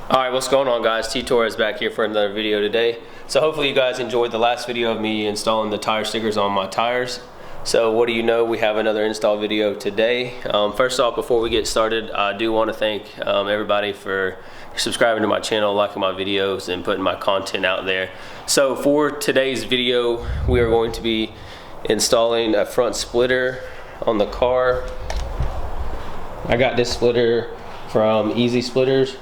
Alright, what's going on, guys? T Torres back here for another video today. So hopefully you guys enjoyed the last video of me installing the tire stickers on my tires. So what do you know, we have another install video today. First off, before we get started, I do want to thank everybody for subscribing to my channel, liking my videos, and putting my content out there. So for today's video, we are going to be installing a front splitter on the car. I got this splitter from Easy Splitters.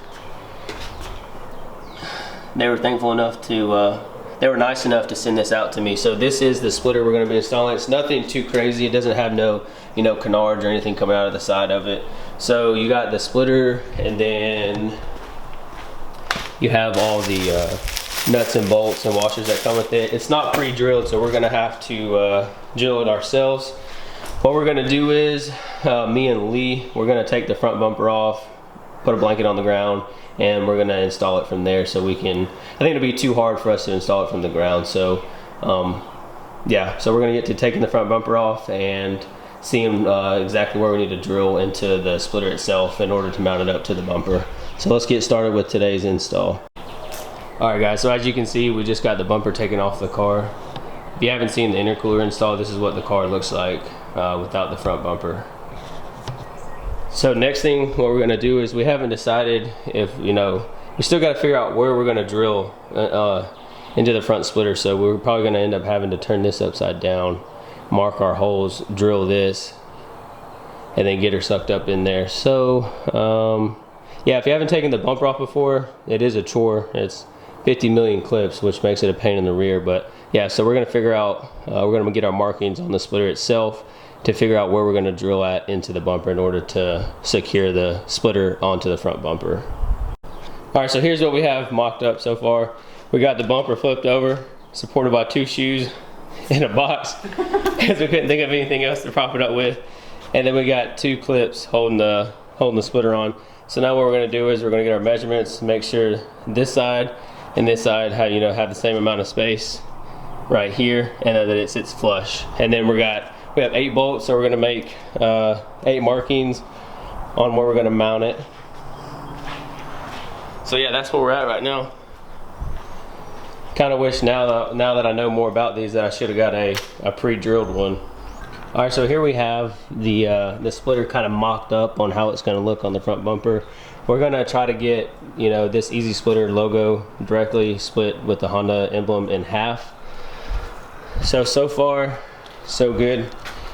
They were thankful enough to, they were nice enough to send this out to me. So this is the splitter we're going to be installing. It's nothing too crazy. It doesn't have no, canards or anything coming out of the side of it. So you got the splitter, and then you have all the nuts and bolts and washers that come with it. It's not pre-drilled, so we're going to have to drill it ourselves. What we're going to do is, me and Lee, we're going to take the front bumper off, put a blanket on the ground, and we're gonna install it from there. So we can, I think it'll be too hard for us to install it from the ground. So yeah, so we're gonna get to taking the front bumper off and seeing exactly where we need to drill into the splitter itself in order to mount it up to the bumper. So let's get started with today's install. Alright guys, so as you can see, we just got the bumper taken off the car. If you haven't seen the intercooler installed, this is what the car looks like without the front bumper. So next thing, what we're gonna do is, we haven't decided if, we still gotta figure out where we're gonna drill into the front splitter. So we're probably gonna end up having to turn this upside down, mark our holes, drill this, and then get her sucked up in there. So yeah, if you haven't taken the bumper off before, it is a chore. It's 50 million clips, which makes it a pain in the rear. But yeah, so we're gonna figure out, we're gonna get our markings on the splitter itself to figure out where we're going to drill at into the bumper in order to secure the splitter onto the front bumper. Alright, so here's what we have mocked up so far. We got the bumper flipped over, supported by two shoes in a box, because we couldn't think of anything else to prop it up with. And then we got two clips holding the splitter on. So now what we're going to do is, we're going to get our measurements, make sure this side and this side have the same amount of space right here, and that it sits flush. And then we have 8 bolts, so we're going to make 8 markings on where we're going to mount it. So yeah, that's where we're at right now. Kind of wish now that I know more about these that I should have got a pre-drilled one. Alright, so here we have the splitter kind of mocked up on how it's going to look on the front bumper. We're going to try to get this Easy Splitter logo directly split with the Honda emblem in half. So far so good.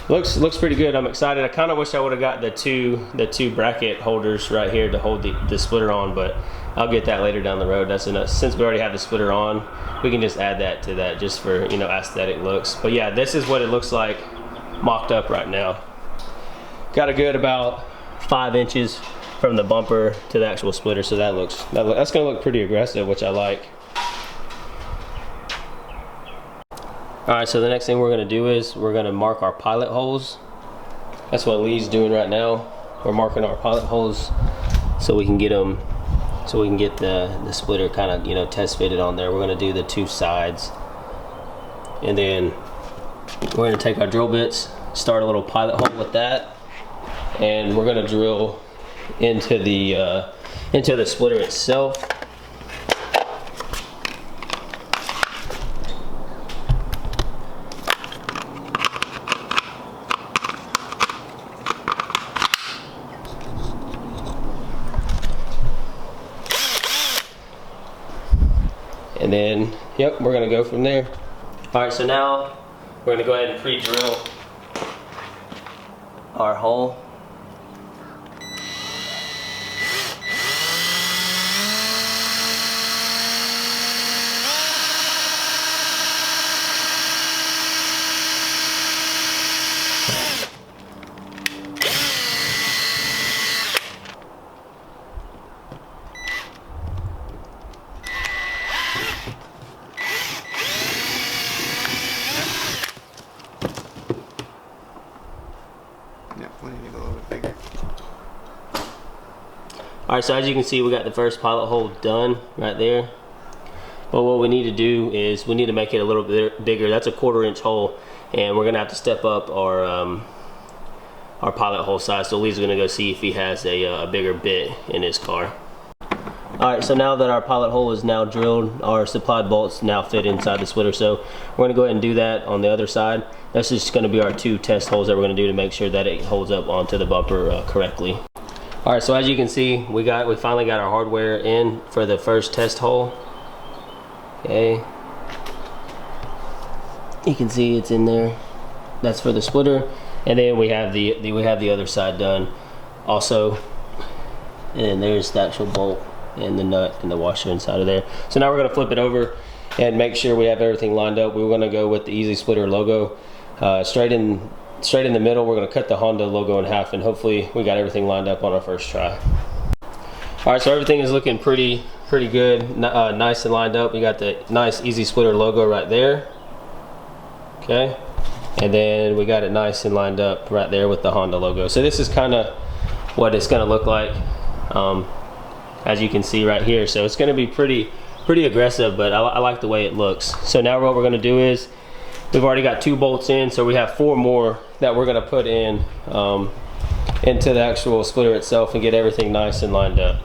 Looks pretty good. I'm excited. I kind of wish I would have got the two bracket holders right here to hold the splitter on, but I'll get that later down the road. That's enough. Since we already have the splitter on, we can just add that to that just for aesthetic looks. But yeah, this is what it looks like mocked up right now. Got a good about 5 inches from the bumper to the actual splitter, so that's gonna look pretty aggressive, which I like. Alright, so the next thing we're going to do is, we're going to mark our pilot holes. That's what Lee's doing right now. We're marking our pilot holes so we can get them, so we can get the splitter kind of test fitted on there. We're going to do the 2 sides, and then we're going to take our drill bits, start a little pilot hole with that, and we're going to drill into the splitter itself. And then, yep, we're gonna go from there. All right, so now we're gonna go ahead and pre-drill our hole. Alright, so as you can see, we got the first pilot hole done right there. But what we need to do is, we need to make it a little bit bigger. That's a 1/4 inch hole, and we're gonna have to step up our pilot hole size. So Lee's gonna go see if he has a bigger bit in his car. Alright, so now that our pilot hole is now drilled, our supplied bolts now fit inside the splitter. So we're going to go ahead and do that on the other side. That's just going to be our 2 test holes that we're going to do to make sure that it holds up onto the bumper correctly. Alright, so as you can see, we finally got our hardware in for the first test hole. Okay. You can see it's in there. That's for the splitter. And then we have the other side done also. And there's the actual bolt and the nut and the washer inside of there. So now we're going to flip it over and make sure we have everything lined up. We're going to go with the Easy Splitter logo straight in the middle. We're going to cut the Honda logo in half, and hopefully we got everything lined up on our first try. All right, so everything is looking pretty good, nice and lined up. We got the nice Easy Splitter logo right there. Okay, and then we got it nice and lined up right there with the Honda logo. So this is kind of what it's going to look like. As you can see right here, so it's going to be pretty aggressive, but I like the way it looks. So now what we're going to do is, we've already got 2 bolts in, so we have 4 more that we're going to put in into the actual splitter itself and get everything nice and lined up.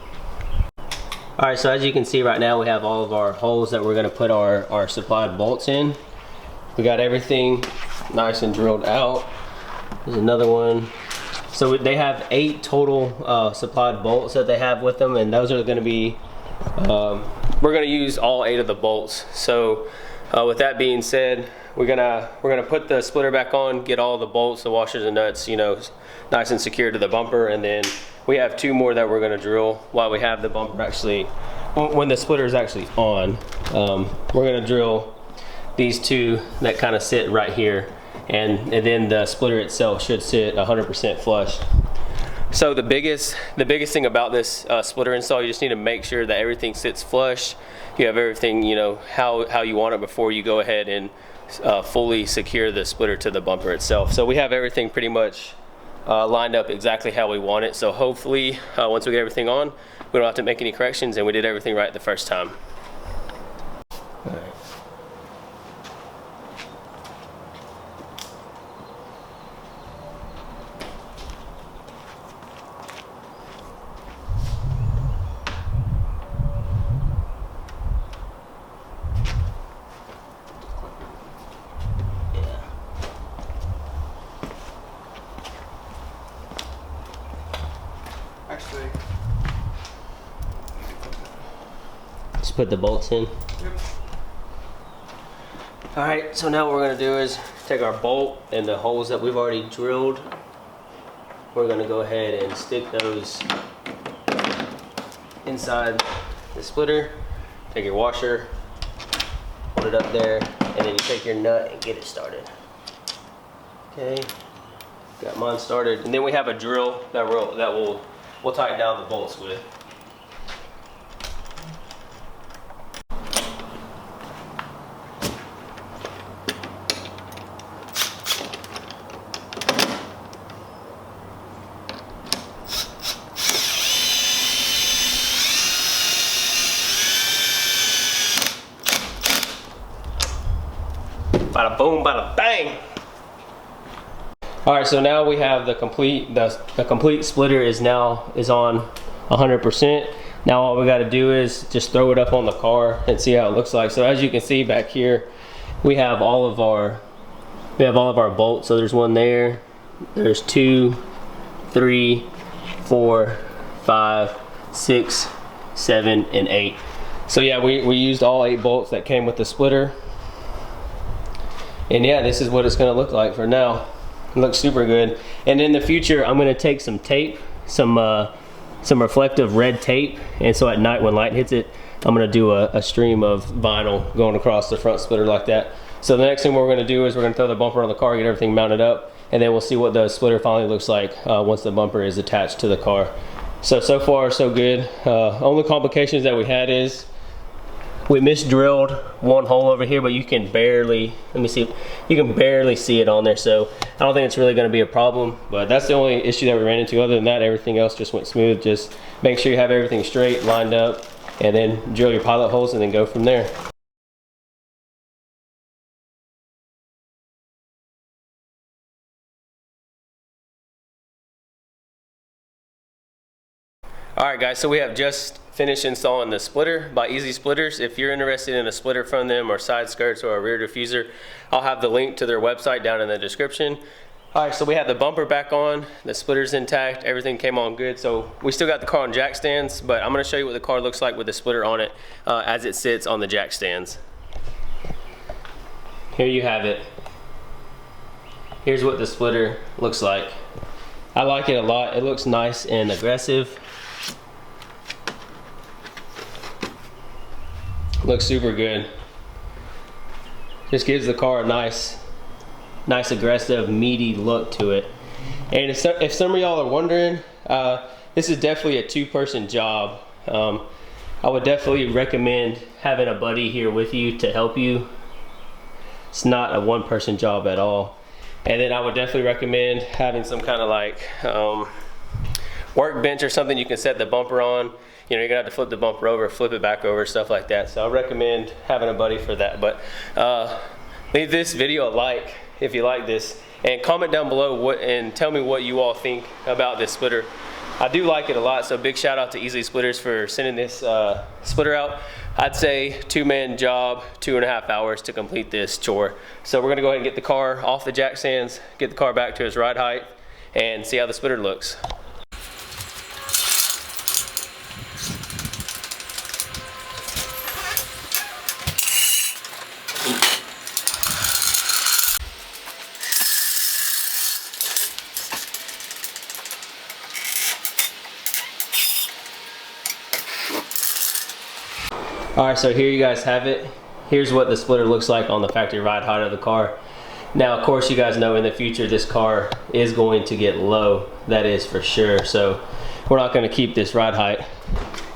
All right, so as you can see right now, we have all of our holes that we're going to put our supplied bolts in. We got everything nice and drilled out. There's another one. So they have 8 total supplied bolts that they have with them, and those are going to be, we're going to use all 8 of the bolts. So with that being said, we're gonna put the splitter back on, get all the bolts, the washers and nuts, you know, nice and secure to the bumper, and then we have 2 more that we're going to drill while we have the bumper actually, when the splitter is actually on. We're going to drill these 2 that kind of sit right here. And then the splitter itself should sit 100% flush. So the biggest thing about this splitter install, you just need to make sure that everything sits flush. You have everything, you know, how you want it before you go ahead and fully secure the splitter to the bumper itself. So we have everything pretty much lined up exactly how we want it. So hopefully once we get everything on, we don't have to make any corrections, and we did everything right the first time. All right. Actually, Just put the bolts in. yep. All right, so now what we're gonna do is take our bolt and the holes that we've already drilled. We're gonna go ahead and stick those inside the splitter. Take your washer, put it up there, and then you take your nut and get it started. Okay, got mine started, and then we have a drill that we'll tighten down the bolts with. Bada boom, bada bang. All right, so now we have the complete splitter is on 100%. Now all we got to do is just throw it up on the car and see how it looks like. So as you can see back here, we have all of our bolts. So there's one there, there's 2, 3, 4, 5, 6, 7, and 8. So yeah, we used all 8 bolts that came with the splitter. And yeah, this is what it's gonna look like for now. It looks super good. And in the future, I'm gonna take some tape, some reflective red tape, and so at night when light hits it, I'm gonna do a stream of vinyl going across the front splitter like that. So the next thing we're gonna do is we're gonna throw the bumper on the car, get everything mounted up, and then we'll see what the splitter finally looks like once the bumper is attached to the car. So far so good. Only complications that we had is we misdrilled one hole over here, but you can barely, let me see, you can barely see it on there. So I don't think it's really gonna be a problem, but that's the only issue that we ran into. Other than that, everything else just went smooth. Just make sure you have everything straight, lined up, and then drill your pilot holes and then go from there. All Alright guys, so we have just finished installing the splitter by Easy Splitters. If you're interested in a splitter from them, or side skirts, or a rear diffuser, I'll have the link to their website down in the description. Alright, so we have the bumper back on, the splitter's intact, everything came on good. So we still got the car on jack stands, but I'm going to show you what the car looks like with the splitter on it as it sits on the jack stands. Here you have it. Here's what the splitter looks like. I like it a lot. It looks nice and aggressive. Looks super good. Just gives the car a nice aggressive, meaty look to it. And if some of y'all are wondering, this is definitely a two-person job. I would definitely recommend having a buddy here with you to help you. It's not a one-person job at all. And then I would definitely recommend having some kind of like workbench or something you can set the bumper on. You know, you're gonna have to flip the bumper over, flip it back over, stuff like that. So I recommend having a buddy for that. But leave this video a like if you like this, and comment down below and tell me what you all think about this splitter. I do like it a lot, so big shout out to Easy Splitters for sending this splitter out. I'd say 2-man job, 2.5 hours to complete this chore. So we're gonna go ahead and get the car off the jack stands, get the car back to its ride height, and see how the splitter looks. Alright, so here you guys have it. Here's what the splitter looks like on the factory ride height of the car. Now, of course, you guys know in the future this car is going to get low. That is for sure. So we're not going to keep this ride height.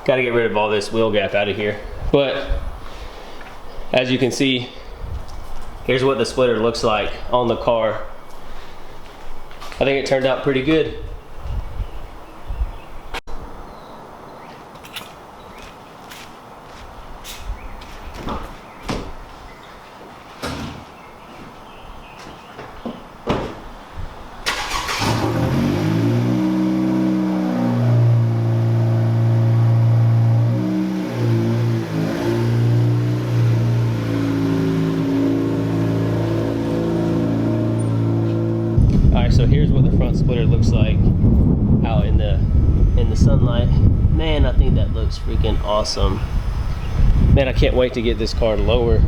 Got to get rid of all this wheel gap out of here. But as you can see, here's what the splitter looks like on the car. I think it turned out pretty good. So here's what the front splitter looks like out in the sunlight. Man, I think that looks freaking awesome. Man, I can't wait to get this car lower.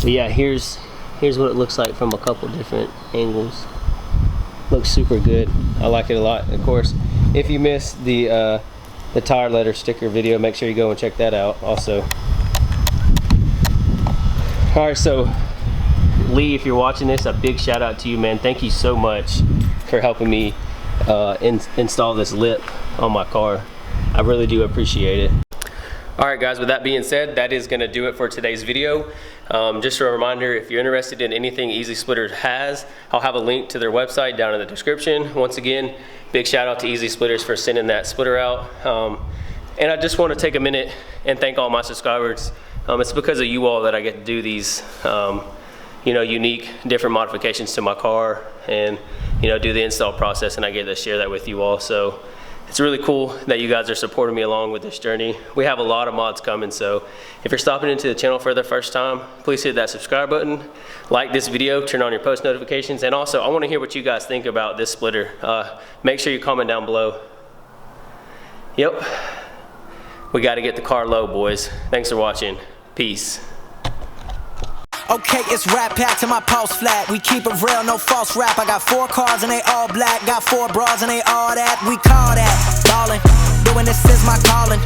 But yeah, here's what it looks like from a couple different angles. Looks super good. I like it a lot. Of course, if you missed the tire letter sticker video, make sure you go and check that out also. All right, so Lee, if you're watching this, a big shout out to you, man. Thank you so much for helping me install this lip on my car. I really do appreciate it. Alright guys, with that being said, that is going to do it for today's video. Just a reminder, if you're interested in anything Easy Splitters has, I'll have a link to their website down in the description. Once again, big shout out to Easy Splitters for sending that splitter out. And I just want to take a minute and thank all my subscribers. It's because of you all that I get to do these you know, unique, different modifications to my car, and you know, do the install process, and I get to share that with you all. So it's really cool that you guys are supporting me along with this journey. We have a lot of mods coming, so if you're stopping into the channel for the first time, please hit that subscribe button, like this video, turn on your post notifications, and also I want to hear what you guys think about this splitter. Make sure you comment down below. Yep, we got to get the car low, boys. Thanks for watching. Peace. Okay, it's rap pack to my pulse flat. We keep it real, no false rap. I got 4 cars and they all black. Got 4 bras and they all that. We call that ballin'. Doing this is my calling.